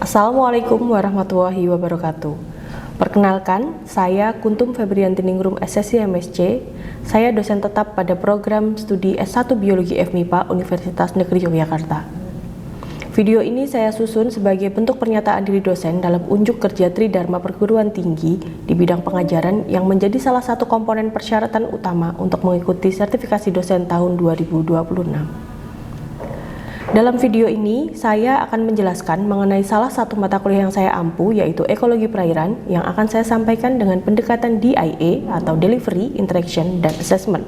Assalamualaikum warahmatullahi wabarakatuh. Perkenalkan, saya Kuntum Febrianti Ningrum SSC MSc. Saya dosen tetap pada program studi S1 Biologi FMIPA Universitas Negeri Yogyakarta. Video ini saya susun sebagai bentuk pernyataan diri dosen dalam unjuk kerja Tridharma Perguruan Tinggi di bidang pengajaran yang menjadi salah satu komponen persyaratan utama untuk mengikuti sertifikasi dosen tahun 2026. Dalam video ini, saya akan menjelaskan mengenai salah satu mata kuliah yang saya ampu, yaitu Ekologi Perairan, yang akan saya sampaikan dengan pendekatan DIA atau Delivery, Interaction, dan Assessment.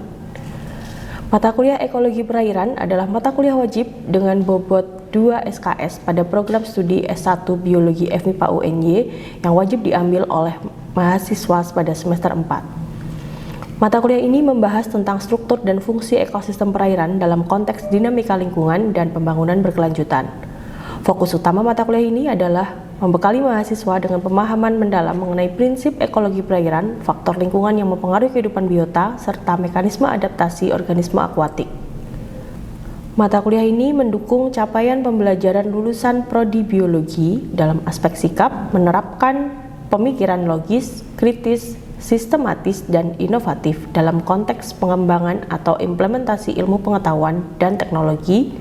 Mata kuliah Ekologi Perairan adalah mata kuliah wajib dengan bobot 2 SKS pada program studi S1 Biologi FMIPA UNY yang wajib diambil oleh mahasiswa pada semester 4. Mata kuliah ini membahas tentang struktur dan fungsi ekosistem perairan dalam konteks dinamika lingkungan dan pembangunan berkelanjutan. Fokus utama mata kuliah ini adalah membekali mahasiswa dengan pemahaman mendalam mengenai prinsip ekologi perairan, faktor lingkungan yang mempengaruhi kehidupan biota, serta mekanisme adaptasi organisme akuatik. Mata kuliah ini mendukung capaian pembelajaran lulusan prodi biologi dalam aspek sikap, menerapkan pemikiran logis, kritis, sistematis, dan inovatif dalam konteks pengembangan atau implementasi ilmu pengetahuan dan teknologi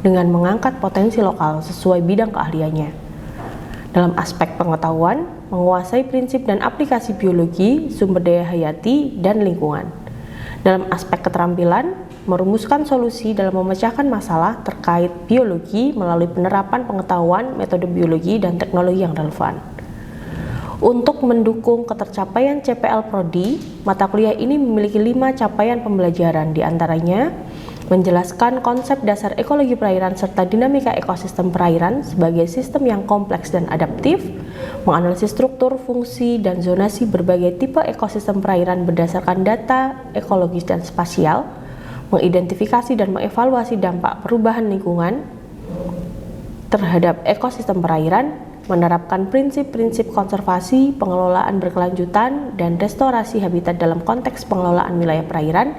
dengan mengangkat potensi lokal sesuai bidang keahliannya. Dalam aspek pengetahuan, menguasai prinsip dan aplikasi biologi, sumber daya hayati, dan lingkungan. Dalam aspek keterampilan, merumuskan solusi dalam memecahkan masalah terkait biologi melalui penerapan pengetahuan, metode biologi, dan teknologi yang relevan. Untuk mendukung ketercapaian CPL Prodi, mata kuliah ini memiliki 5 capaian pembelajaran, diantaranya menjelaskan konsep dasar ekologi perairan serta dinamika ekosistem perairan sebagai sistem yang kompleks dan adaptif, menganalisis struktur, fungsi, dan zonasi berbagai tipe ekosistem perairan berdasarkan data ekologis dan spasial, mengidentifikasi dan mengevaluasi dampak perubahan lingkungan terhadap ekosistem perairan, menerapkan prinsip-prinsip konservasi, pengelolaan berkelanjutan, dan restorasi habitat dalam konteks pengelolaan wilayah perairan,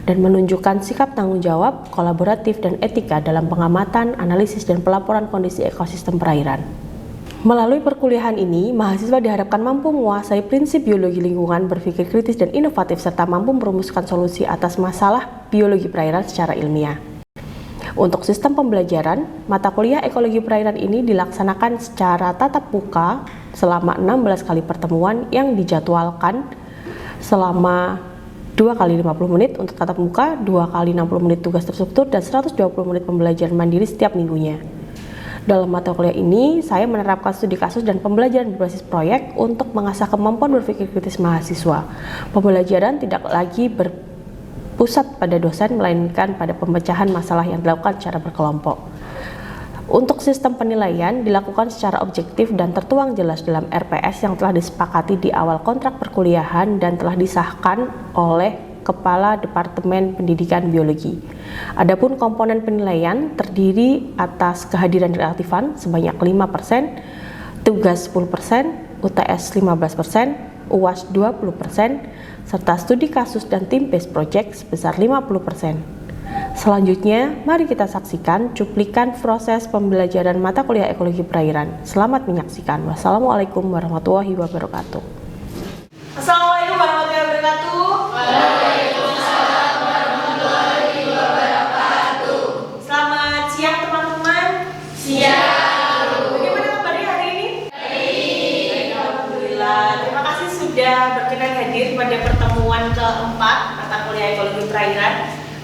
dan menunjukkan sikap tanggung jawab, kolaboratif, dan etika dalam pengamatan, analisis, dan pelaporan kondisi ekosistem perairan. Melalui perkuliahan ini, mahasiswa diharapkan mampu menguasai prinsip biologi lingkungan, berpikir kritis dan inovatif, serta mampu merumuskan solusi atas masalah biologi perairan secara ilmiah. Untuk sistem pembelajaran, mata kuliah ekologi perairan ini dilaksanakan secara tatap muka selama 16 kali pertemuan yang dijadwalkan selama 2 kali 50 menit untuk tatap muka, 2 kali 60 menit tugas terstruktur, dan 120 menit pembelajaran mandiri setiap minggunya. Dalam mata kuliah ini, saya menerapkan studi kasus dan pembelajaran berbasis proyek untuk mengasah kemampuan berpikir kritis mahasiswa. Pembelajaran tidak lagi pusat pada dosen, melainkan pada pemecahan masalah yang dilakukan secara berkelompok. Untuk sistem penilaian dilakukan secara objektif dan tertuang jelas dalam RPS yang telah disepakati di awal kontrak perkuliahan dan telah disahkan oleh Kepala Departemen Pendidikan Biologi. Adapun komponen penilaian terdiri atas kehadiran reaktifan sebanyak 5%, tugas 10%, UTS 15%, UAS 20%, serta studi kasus dan tim-based project sebesar 50%. Selanjutnya, mari kita saksikan cuplikan proses pembelajaran mata kuliah ekologi perairan. Selamat menyaksikan. Wassalamualaikum warahmatullahi wabarakatuh. Assalamualaikum warahmatullahi wabarakatuh. Waalaikumsalam warahmatullahi wabarakatuh. Selamat siang teman-teman. Siang. Bagaimana kabarnya hari ini? Baik. Alhamdulillah. Terima kasih sudah berkenan hadir pada pertemuan keempat mata kuliah ekologi perairan.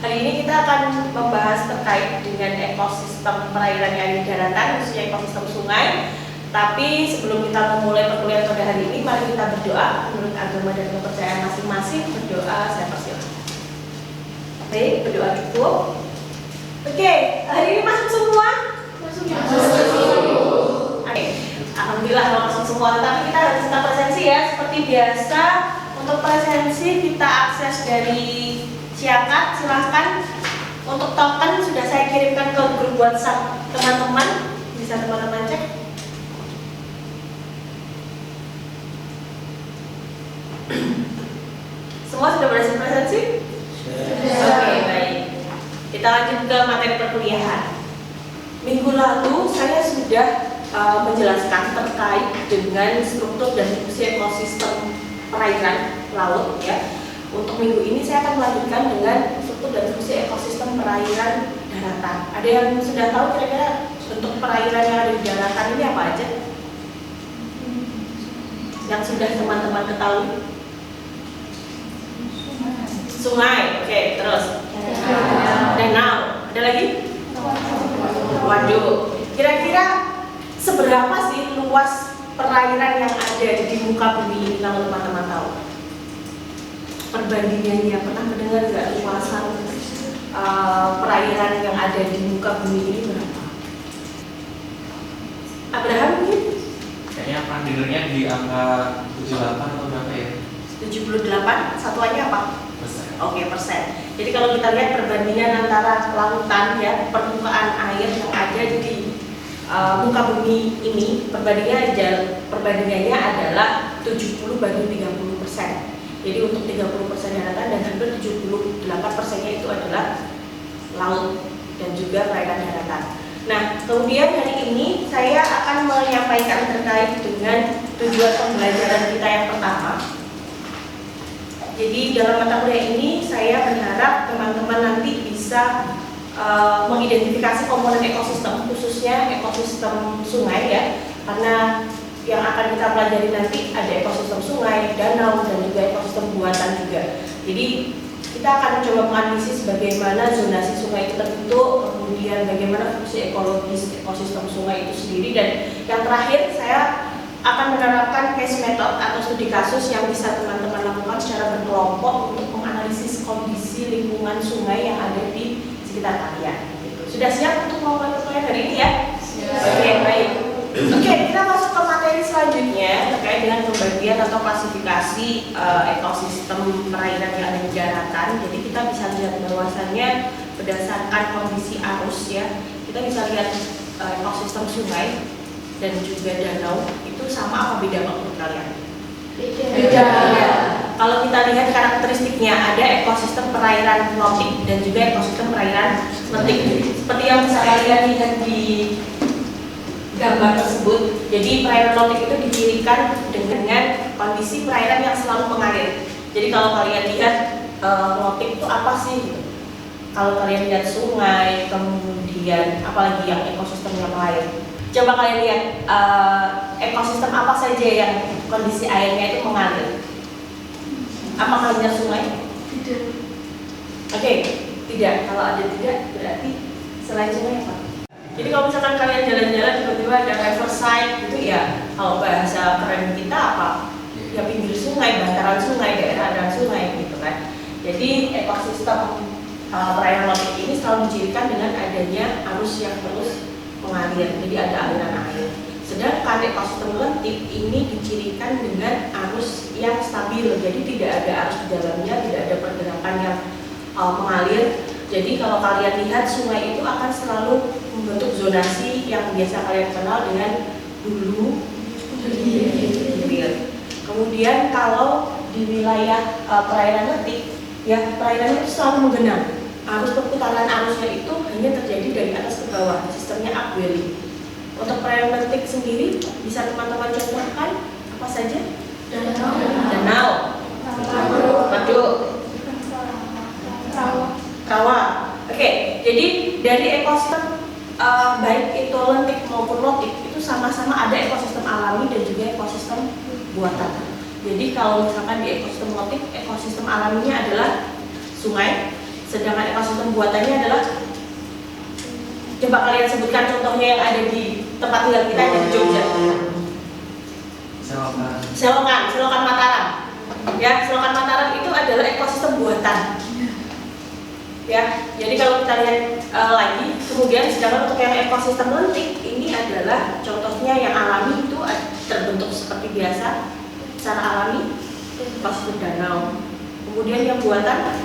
Hari ini kita akan membahas terkait dengan ekosistem perairan yang ada di daratan, khususnya ekosistem sungai. Tapi sebelum kita memulai perkuliahan pada hari ini, mari kita berdoa menurut agama dan kepercayaan masing-masing. Berdoa, saya persilahkan. Baik, berdoa cukup. Oke, hari ini masuk semua? Masuk. Oke, alhamdulillah masuk semua. Tetapi kita harus tetap presensi ya, seperti biasa. Untuk presensi kita akses dari Ciakat, silahkan. Untuk token sudah saya kirimkan ke grup WhatsApp teman-teman, bisa teman-teman cek. Semua sudah berhasil presensi? Oke, baik. Kita lanjut ke materi perkuliahan. Minggu lalu saya sudah menjelaskan terkait dengan struktur dan fungsi ekosistem perairan laut ya. Untuk minggu ini saya akan melanjutkan dengan struktur dan fungsi ekosistem perairan daratan. Ada yang sudah tahu kira-kira bentuk perairan yang ada di daratan ini apa aja? Yang sudah teman-teman ketahui? Sungai, oke, terus danau, ada lagi? Waduk. Kira-kira seberapa sih luas perairan yang ada di muka bumi ini kalau teman-teman tahu? Perbandingannya, pernah mendengar nggak luasan perairan yang ada di muka bumi ini berapa? Abraham mungkin? Kayaknya pernah dengarnya di angka 78 atau berapa ya? 78, satuannya apa? Persen. Oke, persen. Jadi kalau kita lihat perbandingan antara lautan ya, permukaan air yang ada di muka bumi ini, perbandingannya adalah 70/30%. Jadi untuk 30% daratan dan hampir 78%-nya itu adalah laut dan juga perairan daratan. Nah, kemudian hari ini saya akan menyampaikan terkait dengan tujuan pembelajaran kita yang pertama. Jadi dalam mata kuliah ini saya berharap teman-teman nanti bisa mengidentifikasi komponen ekosistem, khususnya ekosistem sungai ya, karena yang akan kita pelajari nanti ada ekosistem sungai, danau, dan juga ekosistem buatan juga. Jadi kita akan coba menganalisis bagaimana zonasi sungai itu terbentuk, kemudian bagaimana fungsi ekologis ekosistem sungai itu sendiri, dan yang terakhir saya akan menerapkan case method atau studi kasus yang bisa teman-teman lakukan secara berkelompok untuk menganalisis kondisi lingkungan sungai yang ada di sekitar kalian. Sudah siap untuk melakukan pertemuan hari ini ya? Oke, baik. Oke, kita masuk ke materi selanjutnya terkait dengan pembagian atau klasifikasi ekosistem perairan yang ada di daratan. Jadi kita bisa lihat bahwasannya berdasarkan kondisi arus ya, kita bisa lihat ekosistem sungai dan juga danau itu sama apa beda menurut kalian? Beda. Kalau kita lihat karakteristiknya, ada ekosistem perairan lautik dan juga ekosistem perairan letik. Seperti yang bisa kalian lihat di gambar tersebut. Jadi perairan lautik itu dicirikan dengan kondisi perairan yang selalu mengalir. Jadi kalau kalian lihat lautik itu apa sih? Gitu. Kalau kalian lihat sungai, kemudian apalagi yang ekosistem yang lain. Coba kalian lihat ekosistem apa saja yang kondisi airnya itu mengalir. Apakah hanya sungai? Tidak. Oke, tidak. Kalau ada tidak, berarti selain sungai apa? Jadi kalau misalkan kalian jalan-jalan tiba-tiba ada riverside gitu ya, kalau bahasa keren kita apa? Ya pinggir sungai, bantaran sungai, daerah aliran sungai gitu kan. Jadi ekosistem perairan lautik ini selalu dicirikan dengan adanya arus yang terus mengalir, jadi ada aliran air. Sedangkan ekosistem lentik ini dicirikan dengan arus yang stabil, jadi tidak ada arus di dalamnya, tidak ada pergerakan yang mengalir. Jadi kalau kalian lihat sungai itu akan selalu membentuk zonasi yang biasa kalian kenal dengan hulu, hilir. Kemudian kalau di wilayah perairan letik, ya perairan itu selalu menggenang. Arus perputaran arusnya itu hanya terjadi dari atas ke bawah, sistemnya upwelling. Untuk perairan letik sendiri bisa teman-teman contohkan apa saja? Danau, waduk, rawa. Oke, jadi dari ekosistem baik itu lentik maupun lautik itu sama-sama ada ekosistem alami dan juga ekosistem buatan. Jadi kalau misalkan di ekosistem lautik, ekosistem alaminya adalah sungai, sedangkan ekosistem buatannya adalah, coba kalian sebutkan contohnya yang ada di tempat tinggal kita di Jogja. Selokan Mataram. Ya, Selokan Mataram itu adalah ekosistem buatan. Ya, jadi kalau kita lihat lagi, kemudian sedangkan untuk yang ekosistem lentik ini adalah contohnya yang alami itu terbentuk seperti biasa secara alami, ekosistem danau. Kemudian yang buatan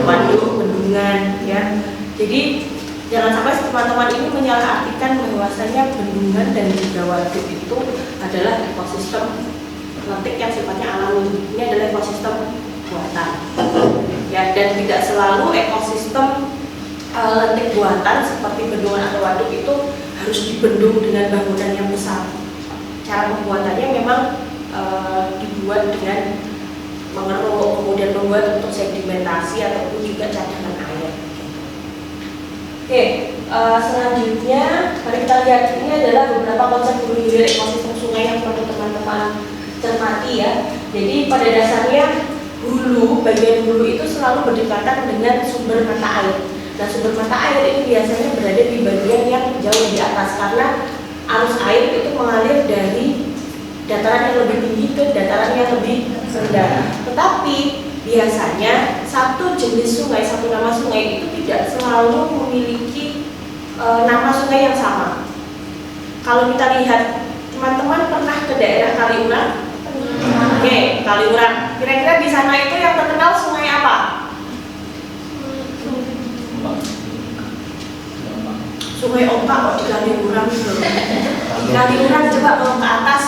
waduk, bendungan, ya. Jadi jangan sampai teman-teman ini menyalahartikan bahwasanya bendungan dan juga waduk itu adalah ekosistem lentik yang sifatnya alami. Ini adalah ekosistem buatan. Ya, dan tidak selalu ekosistem lentik buatan seperti bendungan atau waduk itu harus dibendung dengan bangunan yang besar. Cara pembuatannya memang dibuat dengan mengeruk, kemudian membuat untuk sedimentasi ataupun juga cadangan air. Oke, selanjutnya mari kita lihat, ini adalah beberapa konsep hulu hilir ekosistem sungai yang perlu teman-teman cermati ya. Jadi pada dasarnya bagian hulu itu selalu berdekatan dengan sumber mata air. Nah, sumber mata air ini biasanya berada di bagian yang jauh di atas karena arus air itu mengalir dari dataran yang lebih tinggi ke dataran yang lebih rendah. Tetapi biasanya satu jenis sungai, satu nama sungai itu tidak selalu memiliki nama sungai yang sama. Kalau kita lihat, teman-teman pernah ke daerah Kaliurang? Oke, Kaliurang. Kira-kira di sana itu yang terkenal sungai apa? Sungai Opak kok di Kaliurang. Di Kaliurang coba kalau ke atas.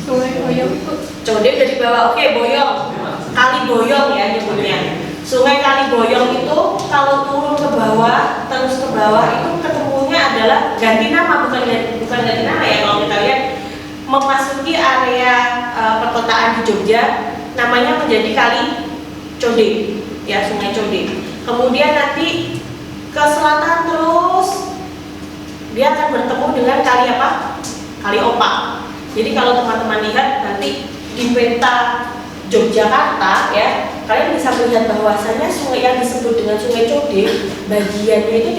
Sungai Boyong. Code dari bawah. Oke, Boyong. Kali Boyong ya nyebutnya. Sungai Kali Boyong itu kalau turun ke bawah, terus ke bawah itu ketemunya adalah ganti nama, bukan ganti nama ya, kalau kita lihat memasuki area perkotaan di Jogja, namanya menjadi Kali Code ya, Sungai Code. Kemudian nanti ke selatan terus dia akan bertemu dengan kali apa? Kali Opak. Jadi kalau teman-teman lihat nanti di peta Yogyakarta ya, kalian bisa melihat bahwasanya sungai yang disebut dengan Sungai Code bagiannya itu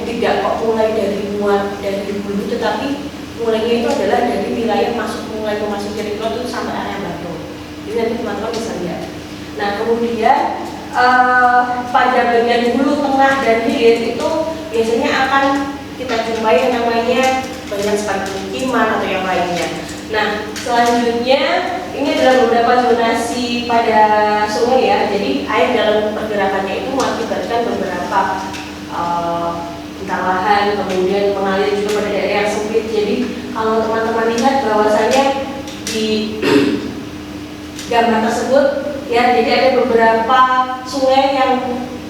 tidak kok mulai dari hulu, tetapi mulainya itu adalah dari wilayah mulai memasuki Riklot itu sampai area Batu. Jadi nanti teman-teman bisa lihat. Nah, kemudian pada bagian hulu, tengah, dan hilir itu biasanya akan kita jumpai yang namanya banyak seperti pemukiman atau yang lainnya. Nah, selanjutnya ini adalah beberapa zonasi pada sungai ya. Jadi air dalam pergerakannya itu mengakibatkan beberapa lahan, kemudian mengalir juga pada daerah yang sempit. Jadi kalau teman-teman lihat bahwasanya di gambar tersebut ya, jadi ada beberapa sungai yang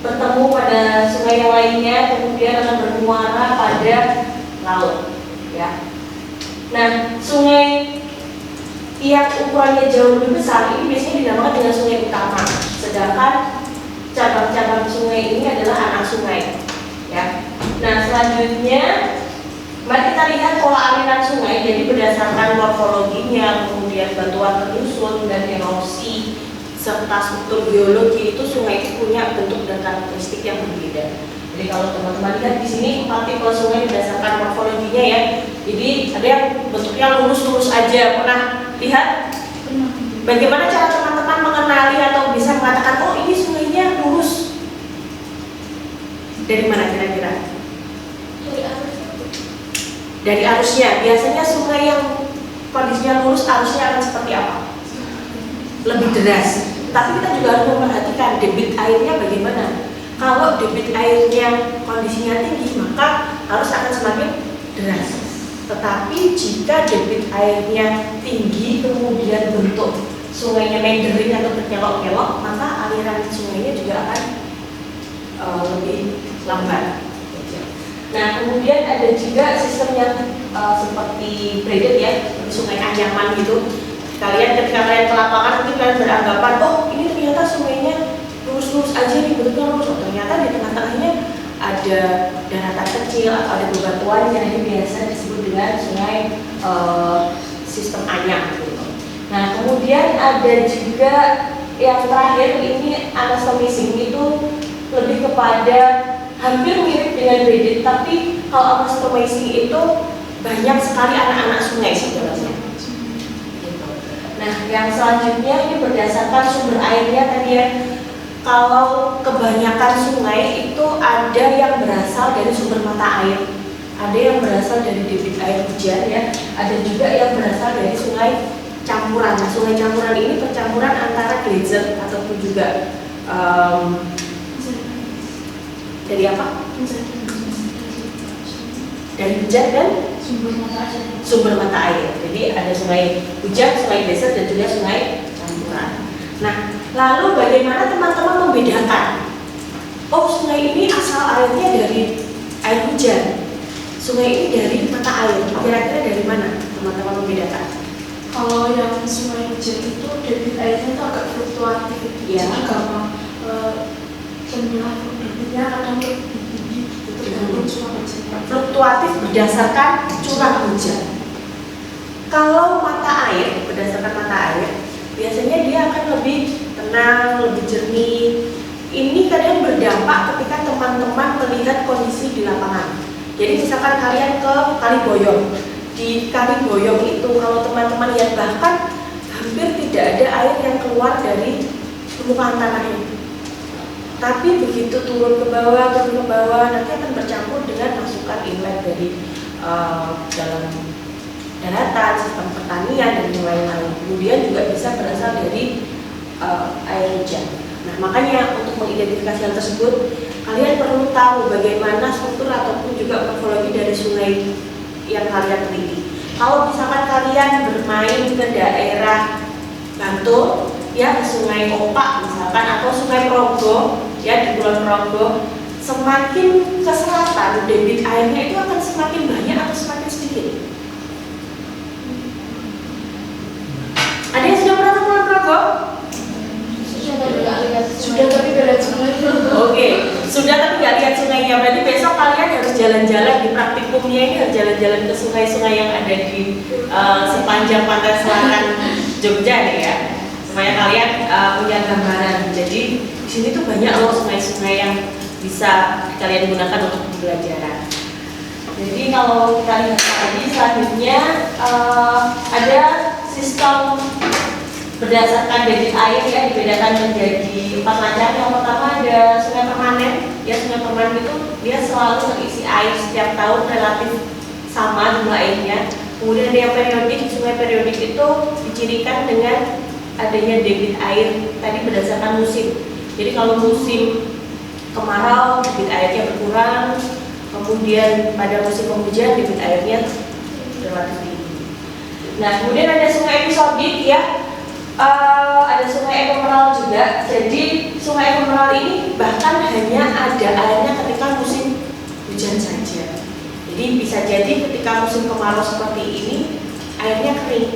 bertemu pada sungai yang lainnya, kemudian akan bermuara pada laut ya. Nah, sungai yang ukurannya jauh lebih besar ini biasanya dinamakan dengan sungai utama, sedangkan cabang-cabang sungai ini adalah anak sungai ya. Nah, selanjutnya mari kita lihat pola aliran sungai. Jadi berdasarkan morfologinya, kemudian batuan penyusun dan erosi serta struktur geologi, itu sungai itu punya bentuk dan karakteristik yang berbeda. Jadi kalau teman-teman lihat di sini 4 tipe sungai berdasarkan morfologinya ya. Jadi ada yang bentuknya lurus-lurus aja. Pernah lihat? Bagaimana cara teman-teman mengenali atau bisa mengatakan oh ini sungainya lurus? Dari mana kira-kira? Dari arusnya. Biasanya sungai yang kondisinya lurus arusnya akan seperti apa? Lebih deras. Tapi kita juga harus memperhatikan debit airnya bagaimana. Kalau debit airnya kondisinya tinggi, maka arus akan semakin deras. Tetapi jika debit airnya tinggi, kemudian bentuk sungainya meandering atau berkelok-kelok, maka aliran sungainya juga akan lebih lambat. Nah, kemudian ada juga sistem yang seperti braided ya, seperti sungai Anyaman gitu. Ketika kalian ke lapangan mungkin kalian beranggapan, oh ini ternyata sungainya lurus-lurus aja nih, bentuknya lurus. Oh, ternyata di tengah-tengahnya ada daratan kecil atau ada bebatuan yang ini biasa disebut dengan sungai sistem Anyam gitu. Nah, kemudian ada juga yang terakhir ini anastomizing, itu lebih kepada hampir mirip dengan braided, tapi kalau anastomizing itu banyak sekali anak-anak sungai sebenarnya. Nah, yang selanjutnya ini berdasarkan sumber airnya tadi ya. Kalau kebanyakan sungai itu ada yang berasal dari sumber mata air, ada yang berasal dari debit air hujan ya, ada juga yang berasal dari sungai campuran. Nah, sungai campuran ini percampuran antara glacier ataupun juga dari apa? Dari hujan dan sumber mata air. Jadi ada sungai hujan, sungai glacier dan juga sungai campuran. Nah, lalu bagaimana teman-teman membedakan? Oh, sungai ini asal airnya dari air hujan. sungai ini dari mata air. Kira-kira dari mana teman-teman membedakan? Kalau yang sungai hujan itu debit airnya itu agak fluktuatif, Iya. jadi gampang jumlah debitnya kadang lebih tinggi, gitu, tergantung curah hujan. Fluktuatif berdasarkan curah hujan. Kalau mata air, berdasarkan mata air, biasanya dia akan lebih tenang, lebih jernih. Ini kadang berdampak ketika teman-teman melihat kondisi di lapangan. Jadi misalkan kalian ke Kali Boyong, di Kali Boyong itu kalau teman-teman lihat bahkan hampir tidak ada air yang keluar dari permukaan tanahnya. Tapi begitu turun ke bawah, nanti akan bercampur dengan masukan inlet dari dalam daratan, sistem pertanian dan yang lain-lain. Kemudian juga bisa berasal dari air hujan. Nah, makanya untuk mengidentifikasi hal tersebut, kalian perlu tahu bagaimana struktur ataupun juga morfologi dari sungai yang kalian teliti. Kalau misalkan kalian bermain ke daerah Bantul, ya Sungai Opak misalkan atau Sungai Progo, ya di Kulon Progo, semakin ke selatan debit airnya itu akan semakin banyak atau semakin sedikit. Ada yang sudah pernah ke Kulon Progo? Sudah tapi beda sungai. Oke, sudah tapi nggak lihat sungainya. Berarti besok kalian harus jalan-jalan di praktikumnya ini, harus jalan-jalan ke sungai-sungai yang ada di sepanjang pantai selatan Jogja nih ya, supaya kalian punya gambaran. Jadi di sini tuh banyak loh sungai-sungai yang bisa kalian gunakan untuk pembelajaran. Jadi kalau kita lihat tadi selanjutnya ada sistem berdasarkan debit air ya, dibedakan menjadi 4 macam. Yang pertama ada sungai permanen. Ya, sungai permanen itu dia selalu terisi air setiap tahun relatif sama jumlah airnya. Kemudian ada yang periodik. Sungai periodik itu dicirikan dengan adanya debit air tadi berdasarkan musim. Jadi kalau musim kemarau debit airnya berkurang, kemudian pada musim penghujan debit airnya relatif tinggi. Nah, kemudian ada sungai episodik ya. Ada sungai emerald juga. Jadi sungai emerald ini bahkan hanya ada airnya ketika musim hujan saja. Jadi bisa jadi ketika musim kemarau seperti ini airnya kering.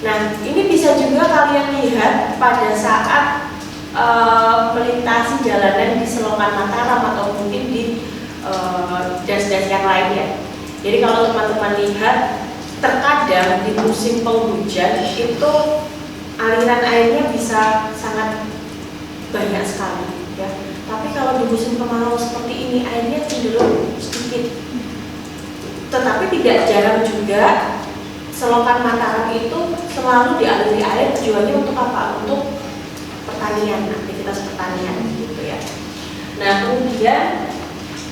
Nah, ini bisa juga kalian lihat pada saat melintasi jalanan di Selokan Mataram atau mungkin di das-das yang lainnya. Jadi kalau teman-teman lihat, terkadang di musim penghujan itu aliran airnya bisa sangat banyak sekali ya. Tapi kalau di musim kemarau seperti ini airnya cenderung sedikit. Tetapi tidak jarang juga Selokan Mataram itu selalu dialiri air, tujuannya untuk apa? Untuk pertanian, aktivitas pertanian gitu ya. Nah, kemudian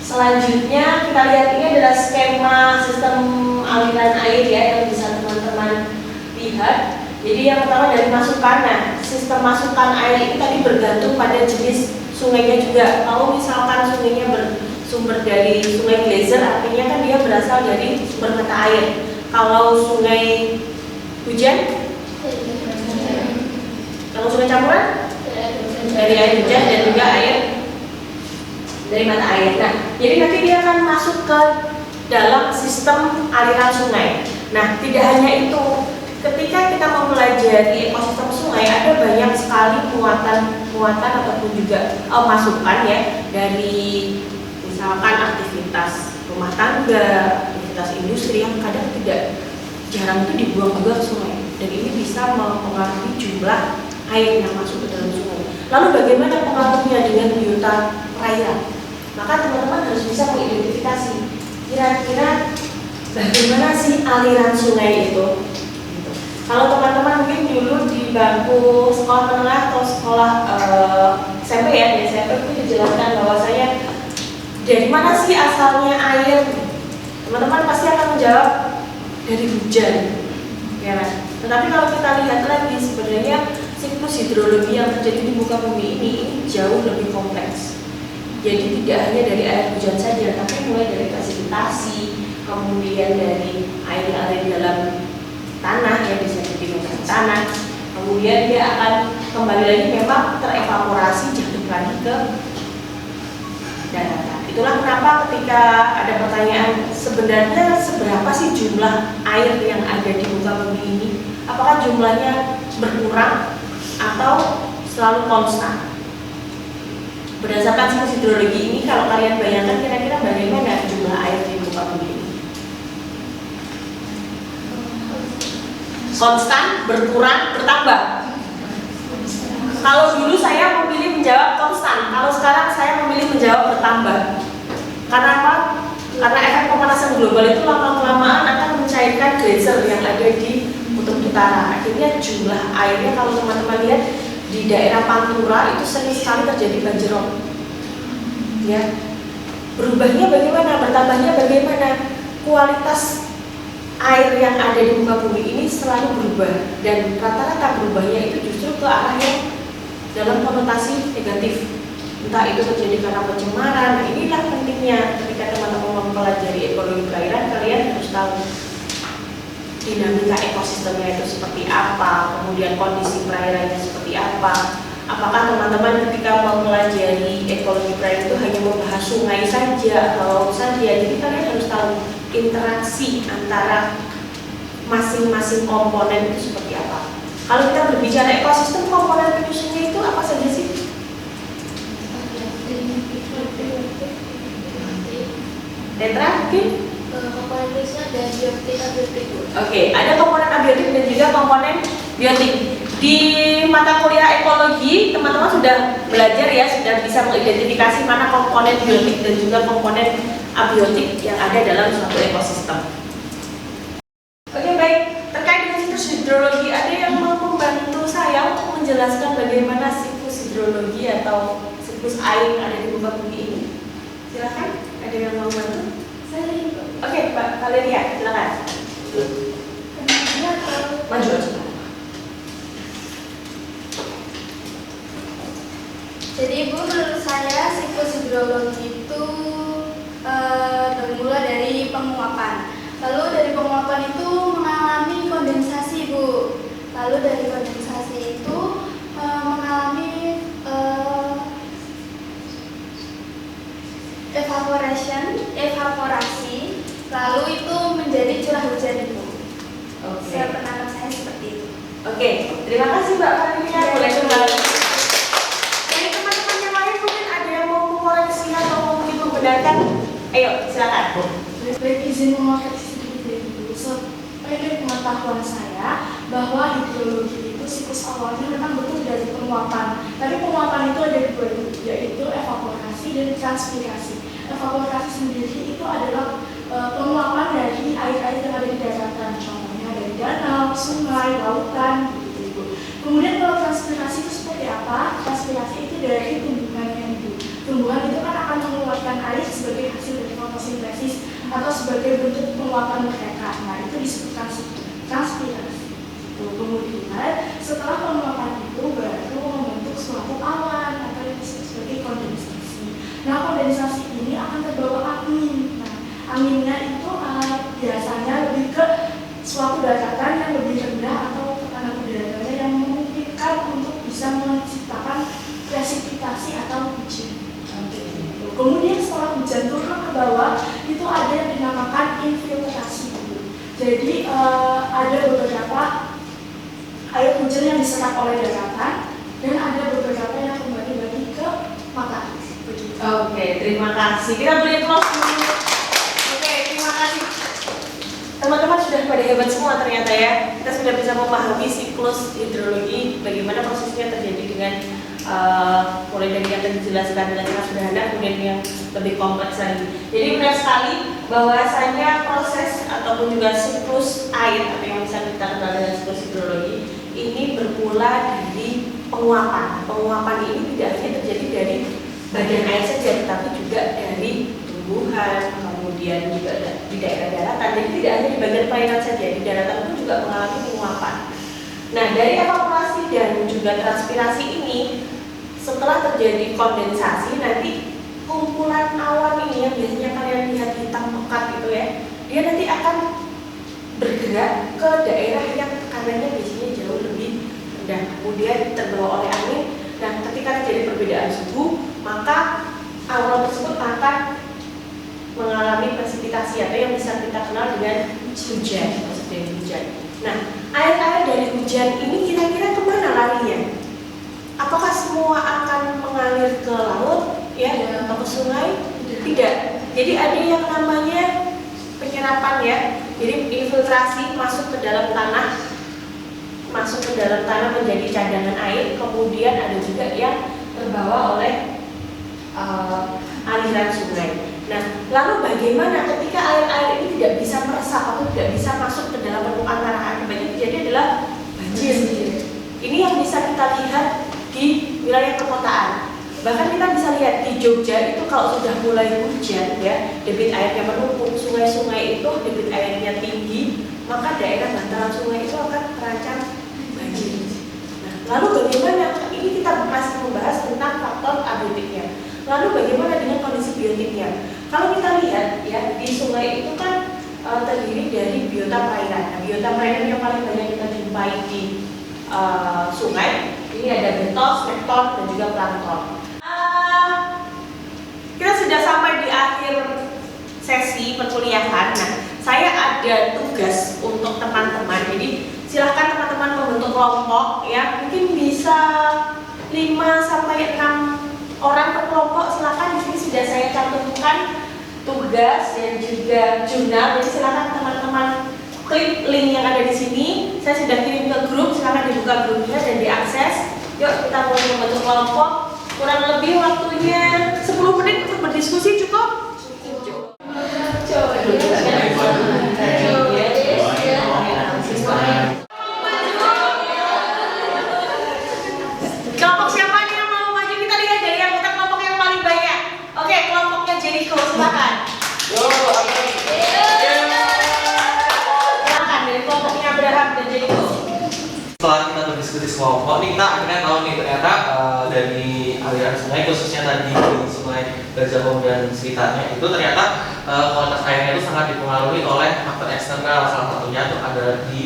selanjutnya kita lihat ini adalah skema sistem aliran air ya yang bisa teman-teman lihat. Jadi yang pertama dari masukan. Nah, sistem masukan air ini tadi bergantung pada jenis sungainya juga. Kalau misalkan sungainya bersumber dari sungai glacier, artinya kan dia berasal dari sumber mata air. Kalau sungai hujan, kalau sungai campuran dari air hujan dan juga air dari mata air. Nah, jadi nanti dia akan masuk ke dalam sistem aliran sungai. Nah, tidak hanya itu. Ketika kita mempelajari ekosistem sungai, ada banyak sekali muatan ataupun juga masukan ya dari misalkan aktivitas rumah tangga, aktivitas industri yang kadang tidak jarang itu dibuang juga ke sungai, dan ini bisa mempengaruhi jumlah air yang masuk ke dalam sungai. Lalu bagaimana pengaruhnya dengan biota perairan? Maka teman-teman harus bisa mengidentifikasi kira-kira bagaimana sih aliran sungai itu. Kalau teman-teman mungkin dulu di bangku sekolah menengah atau sekolah SMP ya, di SMP itu dijelaskan bahwasanya dari mana sih asalnya air? Teman-teman pasti akan menjawab dari hujan, ya kan? Tetapi kalau kita lihat lagi sebenarnya siklus hidrologi yang terjadi di muka bumi ini jauh lebih kompleks. Jadi tidak hanya dari air hujan saja, tapi mulai dari presipitasi, kemudian dari air yang ada di dalam tanah yang bisa digunakan tanah, kemudian dia akan kembali lagi memang terevaporasi jatuh lagi ke daratan. itulah kenapa ketika ada pertanyaan sebenarnya seberapa sih jumlah air yang ada di muka bumi ini, apakah jumlahnya berkurang atau selalu konstan? Berdasarkan siklus hidrologi ini, kalau kalian bayangkan kira-kira bagaimana jumlah air di muka bumi ini? Konstan, berkurang, bertambah? Kalau dulu saya memilih menjawab konstan, kalau sekarang saya memilih menjawab bertambah. Karena apa? Karena efek pemanasan global itu lama-kelamaan akan mencairkan geyser yang ada di kutub utara. Akhirnya jumlah airnya, kalau teman-teman lihat di daerah Pantura itu sering sekali terjadi banjir rob. Ya, berubahnya bagaimana? Bertambahnya bagaimana? Kualitas air yang ada di muka bumi ini selalu berubah, dan rata-rata berubahnya itu justru ke arah yang dalam konotasi negatif. Entah itu terjadi karena pencemaran. Nah, inilah pentingnya ketika teman-teman mempelajari ekologi perairan, kalian harus tahu dinamika ekosistemnya itu seperti apa, kemudian kondisi perairannya seperti apa. Apakah teman-teman ketika mempelajari ekologi perairan itu hanya membahas sungai saja atau laut saja? Jadi kalian harus tahu interaksi antara masing-masing komponen itu seperti apa. Kalau kita berbicara ekosistem, komponen penyusunnya itu apa saja sih? Tetra mungkin? Komponen penyusun ada biotik, abiotik. Oke, ada komponen abiotik dan juga komponen biotik. Di mata kuliah ekologi, teman-teman sudah belajar ya, sudah bisa mengidentifikasi mana komponen biotik dan juga komponen abiotik yang ada dalam suatu ekosistem. Oke, baik. Terkait dengan siklus hidrologi, ada yang mau membantu saya untuk menjelaskan bagaimana siklus hidrologi atau siklus air yang ada di muka bumi ini? Silakan, ada yang mau membantu? Saya ini Oke, Pak Valeria, silakan. Maju aja. Jadi Bu, menurut saya siklus hidrologi itu bermula dari penguapan. Lalu dari penguapan itu mengalami kondensasi Bu. Lalu dari kondensasi itu mengalami evaporasi. Lalu itu menjadi curah hujan Bu. Oke. Sependapat saya seperti itu. Oke, terima kasih Mbak Valeria. Boleh kembali. Dari teman-teman yang lain mungkin ada yang mau mengoreksi atau mungkin membenarkan? Ayo, silakan. Baik, izin mengoreksi sedikit dari dulu. Dari pengetahuan saya bahwa hidrologi itu siklus awalnya memang betul dari penguapan. Tapi penguapan itu ada dua, yaitu evaporasi dan transpirasi. Evaporasi sendiri itu adalah penguapan dari air-air yang ada di daratan, contohnya dari danau, sungai, lautan, gitu. Kemudian kalau transpirasi itu seperti apa? Transpirasi itu dari tumbuhannya itu. Tumbuhan itu kan akan mengeluarkan air sebagai hasil dari fotosintesis atau sebagai bentuk penguapan mereka. Nah, itu disebut transpirasi. Kemudian setelah penguapan itu baru membentuk suatu awan atau yang disebut sebagai kondensasi. Nah, kondensasi ini akan terbawa angin. Nah, anginnya itu biasanya lebih ke suatu daratan yang lebih rendah atau tekanan udaranya yang memungkinkan untuk bisa menciptakan presipitasi atau hujan. Kemudian setelah hujan turun ke bawah, itu ada yang dinamakan infiltrasi. Jadi ada beberapa air hujan yang diserap oleh daratan dan ada beberapa yang kembali lagi ke matahari. Oke, terima kasih. Kita beri close dulu. Oke, terima kasih. Teman-teman sudah pada hebat semua ternyata ya. Kita sudah bisa memahami siklus hidrologi, bagaimana prosesnya terjadi dengan mulai dari yang tadi dijelaskan dengan sangat sederhana, kemudian yang lebih kompleks lagi. Jadi benar sekali bahwasanya proses ataupun juga siklus air atau yang bisa kita kenal dengan siklus hidrologi ini bermula dari penguapan. Penguapan ini tidak hanya terjadi dari badan air saja, tetapi juga dari tumbuhan, kemudian juga di daerah daratan. Jadi tidak hanya di bagian perairan saja, di daratan pun juga mengalami penguapan. Nah, dari evaporasi dan juga transpirasi ini, setelah terjadi kondensasi, nanti kumpulan awan ini yang biasanya kalian lihat hitam pekat gitu ya, dia nanti akan bergerak ke daerah yang tekanannya biasanya jauh lebih rendah, kemudian terbawa oleh angin. Dan ketika terjadi perbedaan suhu, maka awan tersebut akan mengalami presipitasi atau yang bisa kita kenal dengan hujan, maksud dari hujan. Nah, air-air dari hujan ini kira-kira kemana larinya? Apakah semua akan mengalir ke laut, ya, atau ke sungai? Tidak. Jadi ada yang namanya penyerapan ya. Jadi infiltrasi masuk ke dalam tanah, menjadi cadangan air. Kemudian ada juga yang terbawa oleh aliran sungai. Nah, lalu bagaimana ketika air-air ini tidak bisa meresap atau tidak bisa masuk ke dalam permukaan tanah? Akibatnya terjadi adalah banjir. Ini yang bisa kita lihat di wilayah perkotaan. Bahkan kita bisa lihat di Jogja itu kalau sudah mulai hujan ya, debit airnya menumpuk, sungai-sungai itu debit airnya tinggi, maka daerah bantaran sungai itu akan terancam banjir. Nah, lalu bagaimana? Ini kita masih membahas tentang faktor abiotiknya. Lalu bagaimana dengan kondisi biotiknya? Kalau kita lihat ya, di sungai itu kan terdiri dari biota perairan. Nah, biota perairan yang paling banyak kita jumpai di sungai ini ada bentos, nekton, dan juga plankton. Kita sudah sampai di akhir sesi perkuliahan. Nah, saya ada tugas untuk teman-teman. Jadi silahkan teman-teman membentuk kelompok ya. Mungkin bisa 5 sampai 6 orang per kelompok. Silahkan, di sini sudah saya cantumkan tugas dan juga jurnal. Jadi silahkan teman-teman klik link yang ada di sini. Saya sudah kirim ke grup. Silahkan dibuka grupnya dan diakses. Yuk kita mulai membentuk kelompok. Kurang lebih waktunya 10 menit untuk berdiskusi, cukup? Kelompok siapa nih yang mau maju? Kita lihat dari yang kita kelompok yang paling banyak. Oke, kelompoknya Jericho, silakan. Silakan dari kelompoknya Abraham dan Jericho. Setelah kita berdiskusi kelompok, nih kita akhirnya tahu nih ternyata dari aliran sungai, khususnya tadi di sungai Gajahong dan sekitarnya itu ternyata kualitas airnya itu sangat dipengaruhi oleh faktor eksternal. Salah satunya itu ada di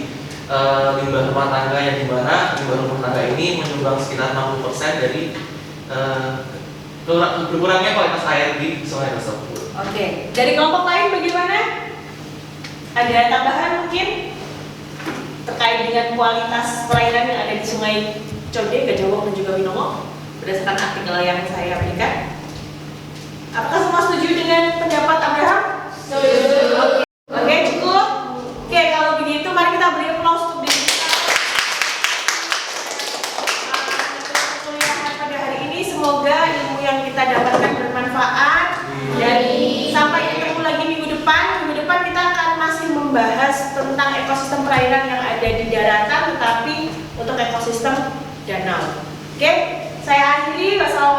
limbah rumah tangga, yang dimana limbah rumah tangga ini menyumbang sekitar 60% dari berkurangnya kualitas air di sungai tersebut. Oke, dari kelompok lain bagaimana? Ada tambahan mungkin terkait dengan kualitas perairan yang ada di Sungai Conde, Gajahong, dan juga Winongo berdasarkan artikel yang saya berikan? Apakah semua setuju dengan pendapat Abraham? Setuju. Oke, cukup. Oke, kalau begitu mari kita beri aplaus untuk diri kita. Perkuliahan pada hari ini, semoga ilmu yang kita dapatkan bermanfaat dan sampai ketemu lagi minggu depan. Minggu depan kita akan masih membahas tentang ekosistem perairan yang ada di daratan, tetapi untuk ekosistem danau. Oke, saya akhiri. Wassalamualaikum.